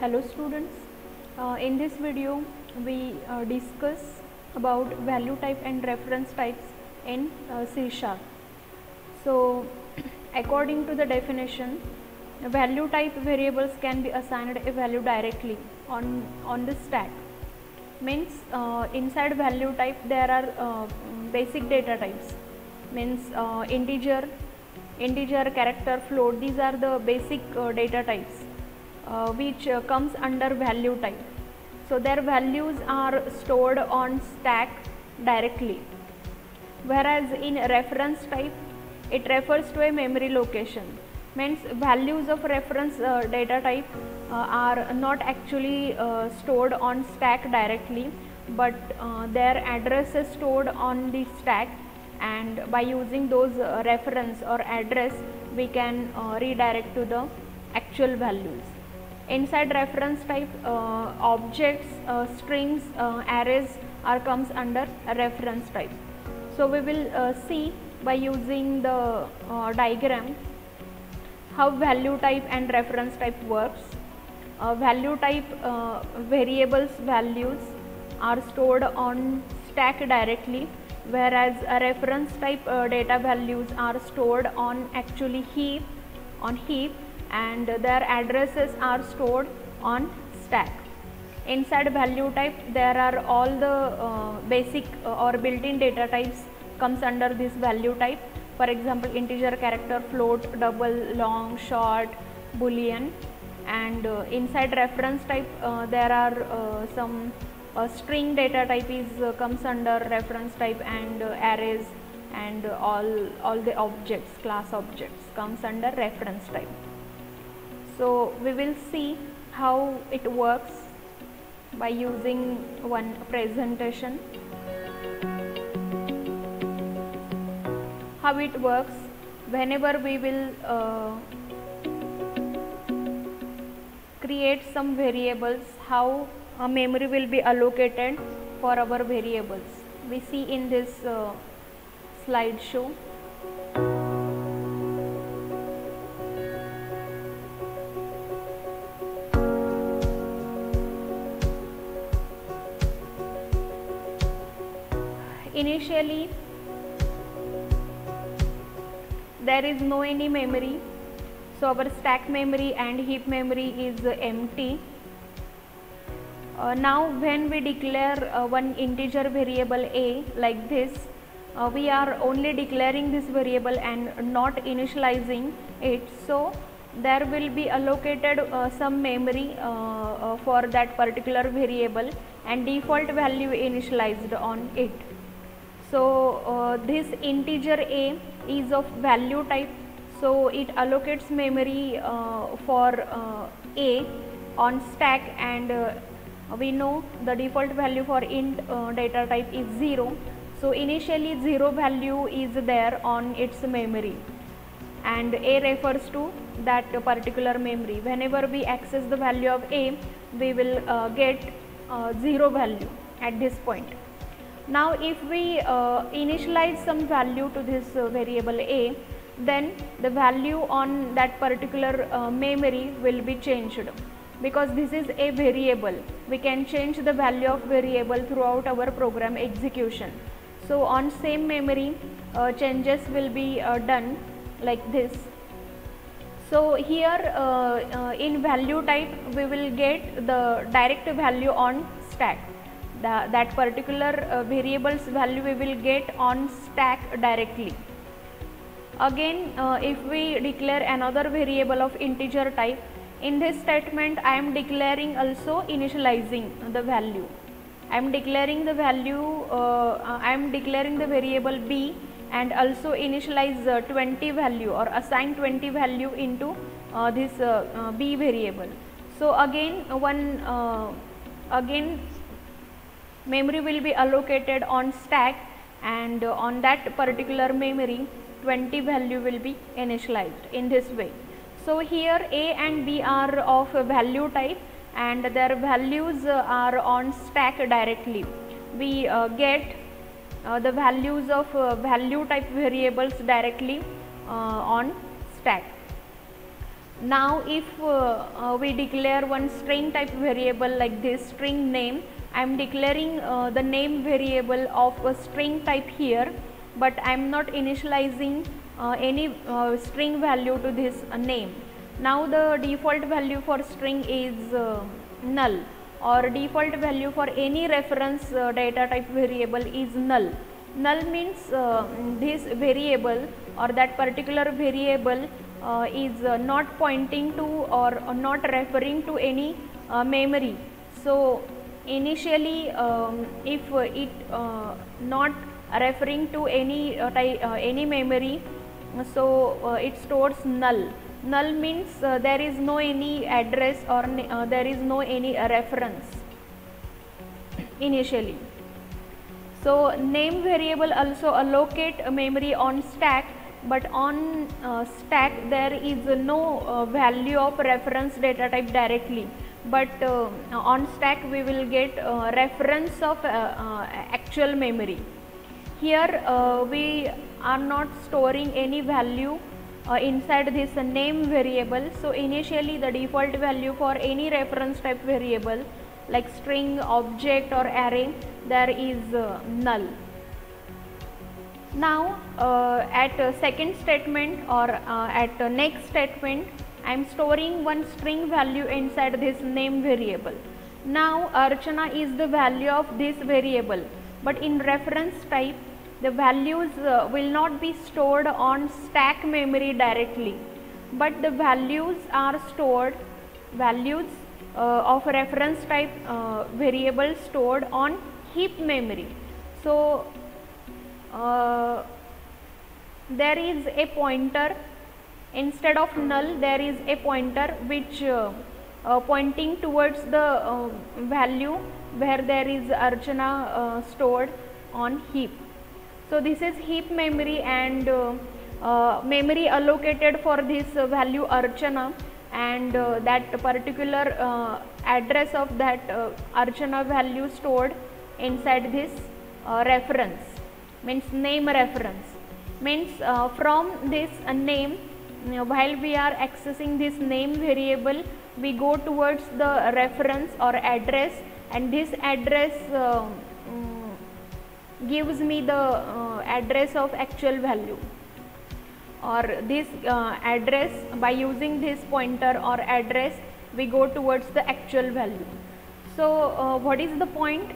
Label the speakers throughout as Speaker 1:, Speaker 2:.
Speaker 1: Hello students, in this video we discuss about value type and reference types in C#. So according to the definition, value type variables can be assigned a value directly on the stack. Means inside value type there are basic data types, means integer, character, float. These are the basic data types which comes under value type. So their values are stored on stack directly, whereas in reference type it refers to a memory location. Means values of reference data type are not actually stored on stack directly, but their address is stored on the stack, and by using those reference or address we can redirect to the actual values. Inside reference type, objects, strings, arrays comes under reference type. So we will see by using the diagram how value type and reference type works. Value type variables values are stored on stack directly, whereas a reference type data values are stored on actually heap, and their addresses are stored on stack. Inside value type there are all the basic or built-in data types comes under this value type. For example, integer, character, float, double, long, short, boolean. And inside reference type there are some string data type is comes under reference type, and arrays and all the objects, class objects comes under reference type. So we will see how it works by using one presentation. How it works: whenever we will create some variables, how a memory will be allocated for our variables, we see in this slideshow. Initially there is no any memory, so our stack memory and heap memory is empty. Now when we declare one integer variable a like this, we are only declaring this variable and not initializing it, so there will be allocated some memory for that particular variable and default value initialized on it. So this integer a is of value type, so it allocates memory for a on stack, and we know the default value for int data type is 0. So initially 0 value is there on its memory, and a refers to that particular memory. Whenever we access the value of a, we will get 0 value at this point. Now if we initialize some value to this variable a, then the value on that particular memory will be changed, because this is a variable. We can change the value of variable throughout our program execution. So on same memory changes will be done like this. So here in value type we will get the direct value on stack. That particular variable's value we will get on stack directly. Again, if we declare another variable of integer type, in this statement I am declaring also initializing the value. I am declaring the value, I am declaring the variable b and also initialize 20 value or assign 20 value into this b variable. So again memory will be allocated on stack, and on that particular memory 20 value will be initialized in this way. So here a and b are of value type and their values are on stack directly. We get the values of value type variables directly on stack. Now if we declare one string type variable like this string name, I am declaring the name variable of a string type here, but I am not initializing any string value to this name. Now the default value for string is null, or default value for any reference data type variable is null. Null means this variable or that particular variable is not pointing to or not referring to any memory. So initially if it not referring to any memory, so it stores null. Null means there is no any address or there is no any reference initially. So name variable also allocate memory on stack, but on stack there is no value of reference data type directly, but on stack we will get reference of actual memory. Here we are not storing any value inside this name variable. So initially the default value for any reference type variable like string, object or array, there is null. Now at second statement or at next statement, I am storing one string value inside this name variable. Now Archana is the value of this variable, but in reference type the values will not be stored on stack memory directly, but the values are stored, values of reference type variable stored on heap memory. So there is a pointer instead of null, there is a pointer which pointing towards the value where there is Archana stored on heap. So this is heap memory, and memory allocated for this value Archana, and that particular address of that Archana value stored inside this reference, means name reference, means from this name, while we are accessing this name variable, we go towards the reference or address, and this address gives me the address of actual value, or this address, by using this pointer or address we go towards the actual value. So what is the point?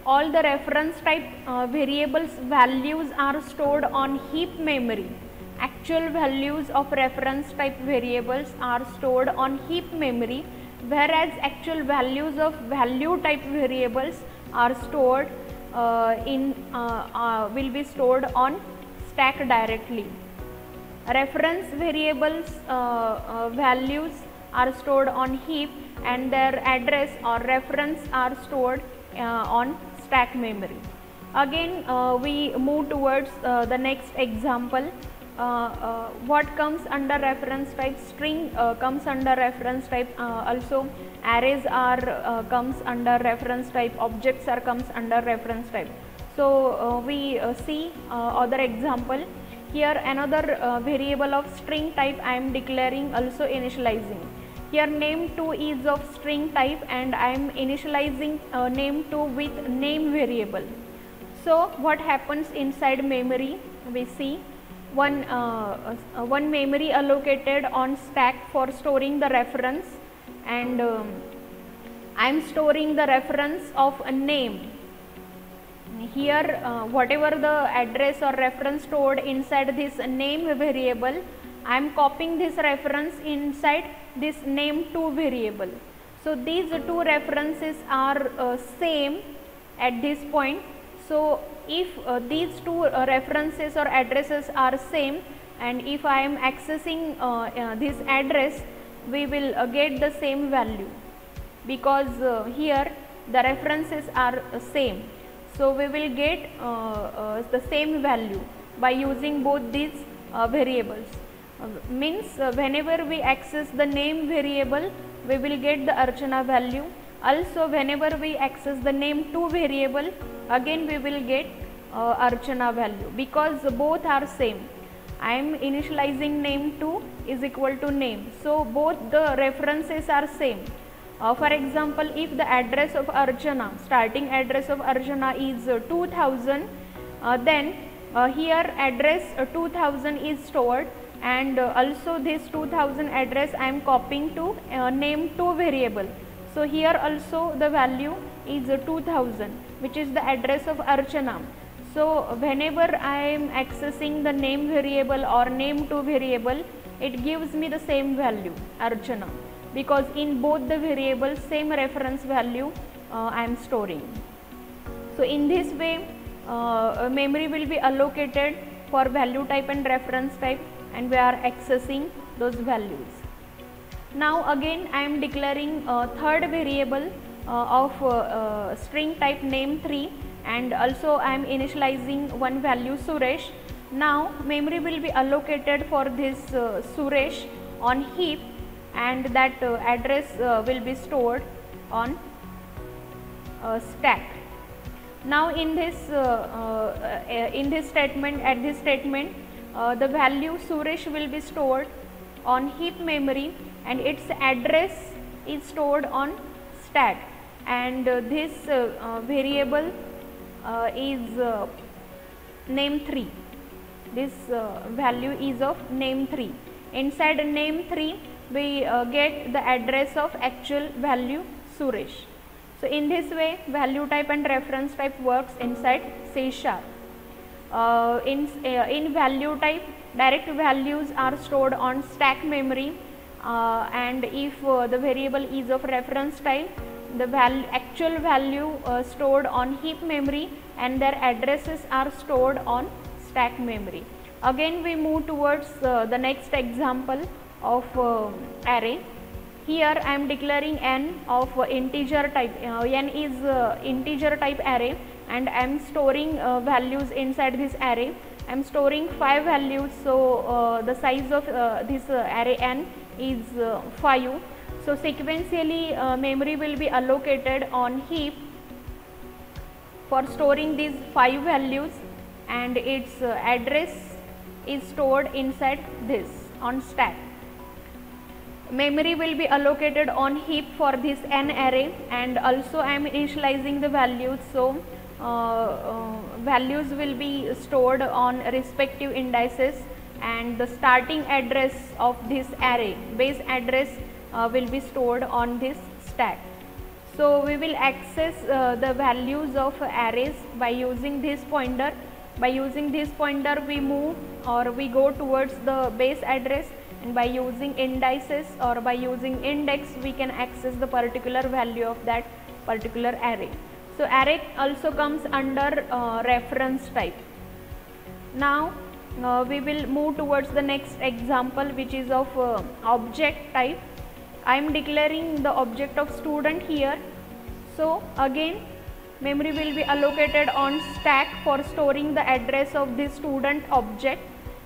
Speaker 1: All the reference type variables values are stored on heap memory. Actual values of reference type variables are stored on heap memory, whereas actual values of value type variables are stored will be stored on stack directly. Reference variables values are stored on heap, and their address or reference are stored on stack memory. Again we move towards the next example. What comes under reference type? String comes under reference type, also arrays are comes under reference type, objects are comes under reference type. So we see other example. Here another variable of string type I am declaring, also initializing. Here name2 is of string type, and I am initializing name2 with name variable. So what happens inside memory? We see one memory allocated on stack for storing the reference, and I am storing the reference of a name. Here whatever the address or reference stored inside this name variable, I am copying this reference inside this name2 variable. So these two references are same at this point. So if these two references or addresses are same, and if I am accessing this address, we will get the same value, because here the references are same. So we will get the same value by using both these variables. Means whenever we access the name variable, we will get the Archana value. Also whenever we access the name2 variable, again we will get Archana value, because both are same. I am initializing name2 is equal to name. So both the references are same. For example, if the address of Archana, starting address of Archana is 2000, then here address 2000 is stored, and also this 2000 address I am copying to name2 variable. So here also the value is 2000, which is the address of Archana. So whenever I am accessing the name variable or name2 variable, it gives me the same value Archana, because in both the variables same reference value I am storing. So in this way memory will be allocated for value type and reference type, and we are accessing those values. Now again I am declaring a third variable of string type name3, and also I am initializing one value Suresh. Now memory will be allocated for this Suresh on heap, and that address will be stored on stack. Now in this statement, at this statement the value Suresh will be stored on heap memory, and its address is stored on stack, and this variable is name3. This value is of name3. Inside name3 we get the address of actual value Suresh. So in this way value type and reference type works inside C#. In value type, direct values are stored on stack memory, and if the variable is of reference type, the actual value stored on heap memory, and their addresses are stored on stack memory. Again we move towards the next example of array. Here I am declaring n of integer type. N is integer type array, and I am storing values inside this array. I am storing 5 values, so the size of this array n is 5. So sequentially memory will be allocated on heap for storing these 5 values, and its address is stored inside this on stack. Memory will be allocated on heap for this n array, and also I am initializing the values. So values will be stored on respective indices, and the starting address of this array, base address will be stored on this stack. So we will access the values of arrays by using this pointer. By using this pointer we move, or we go towards the base address, and by using indices or by using index we can access the particular value of that particular array. So array also comes under reference type. Now we will move towards the next example, which is of object type. I am declaring the object of student here. So again memory will be allocated on stack for storing the address of this student object,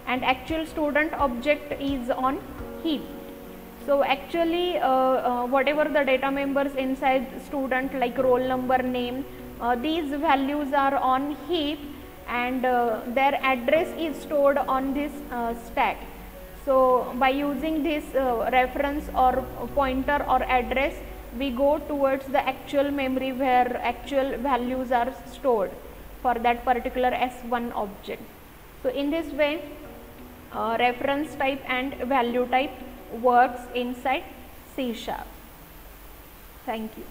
Speaker 1: and actual student object is on heap. So actually whatever the data members inside student, like roll number, name, these values are on heap, and their address is stored on this stack. So by using this reference or pointer or address, we go towards the actual memory where actual values are stored for that particular S1 object. So in this way reference type and value type works inside C#. Thank you.